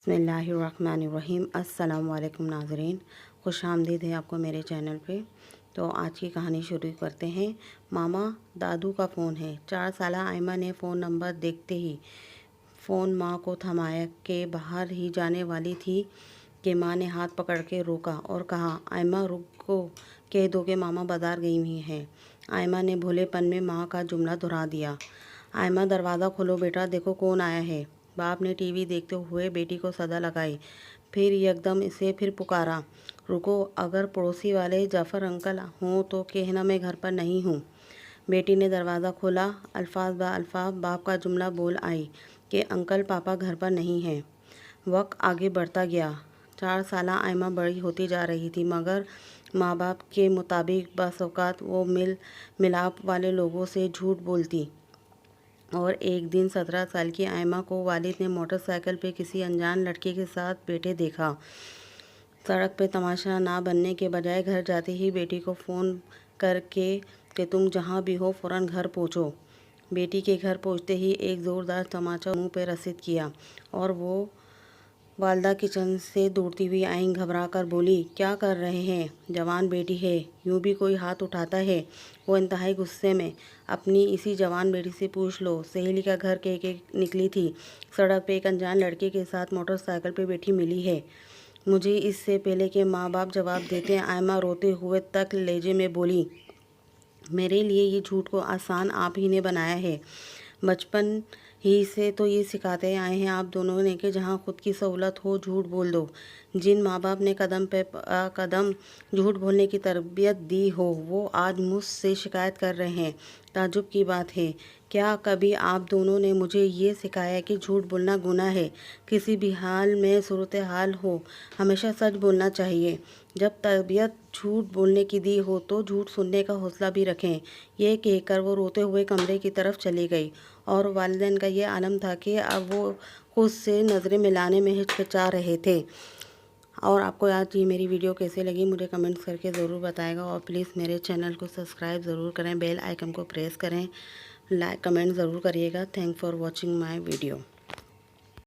बिस्मिल्लाहिर्रहमानिर्रहीम। अस्सलाम वालेकुम नाज़रीन, खुश आमदीद है आपको मेरे चैनल पे। तो आज की कहानी शुरू करते हैं। मामा दादू का फ़ोन है। 4 साल आयमा ने फ़ोन नंबर देखते ही फ़ोन माँ को थमाया के बाहर ही जाने वाली थी कि माँ ने हाथ पकड़ के रोका और कहा, आयमा रुको, कह दो कि मामा बाज़ार गई हुई हैं। आयमा ने भोलेपन में माँ का जुमला दोहरा दिया। आयमा दरवाज़ा खोलो बेटा, देखो कौन आया है। बाप ने टीवी देखते हुए बेटी को सदा लगाई। फिर एकदम इसे फिर पुकारा, रुको, अगर पड़ोसी वाले जाफ़र अंकल हों तो कहना मैं घर पर नहीं हूँ। बेटी ने दरवाज़ा खोला। अल्फाज बा अल्फाज बाप का जुमला बोल आई कि अंकल पापा घर पर नहीं हैं। वक्त आगे बढ़ता गया। 4 साल आयमा बड़ी होती जा रही थी, मगर माँ बाप के मुताबिक बस औकात वो मिलाप वाले लोगों से झूठ बोलती। और एक दिन 17 साल की आयमा को वालिद ने मोटरसाइकिल पे किसी अनजान लड़के के साथ बैठे देखा। सड़क पे तमाशा ना बनने के बजाय घर जाते ही बेटी को फ़ोन करके कि तुम जहाँ भी हो फ़ौरन घर पहुँचो। बेटी के घर पहुँचते ही एक ज़ोरदार तमाचा मुंह पे रसीद किया और वो वालदा किचन से दौड़ती हुई आईं। घबरा कर बोली, क्या कर रहे हैं? जवान बेटी है, यूँ भी कोई हाथ उठाता है? वो इंतहाई गुस्से में। अपनी इसी जवान बेटी से पूछ लो, सहेली का घर कह के निकली थी, सड़क पे एक अनजान लड़के के साथ मोटरसाइकिल पे बैठी मिली है। मुझे इससे पहले कि माँ बाप जवाब देते आयमा रोते हुए तक लहजे में बोली, मेरे लिए ये झूठ को आसान आप ही ने बनाया है। बचपन ही से तो ये सिखाते आए हैं आप दोनों ने कि जहाँ खुद की सहूलत हो झूठ बोल दो। जिन माँ बाप ने कदम पे कदम झूठ बोलने की तरबियत दी हो वो आज मुझसे शिकायत कर रहे हैं। ताज्जुब की बात है, क्या कभी आप दोनों ने मुझे ये सिखाया कि झूठ बोलना गुनाह है? किसी भी हाल में सूरत हाल हो हमेशा सच बोलना चाहिए। जब तरबियत झूठ बोलने की दी हो तो झूठ सुनने का हौसला भी रखें। यह कहकर वो रोते हुए कमरे की तरफ चली गई और वालिदैन का ये आलम था कि अब वो खुद से नज़रें मिलाने में हिचकिचा रहे थे। और आपको आज ये मेरी वीडियो कैसे लगी मुझे कमेंट्स करके ज़रूर बताएगा और प्लीज़ मेरे चैनल को सब्सक्राइब ज़रूर करें, बेल आइकन को प्रेस करें, लाइक कमेंट ज़रूर करिएगा। Thank for watching my video.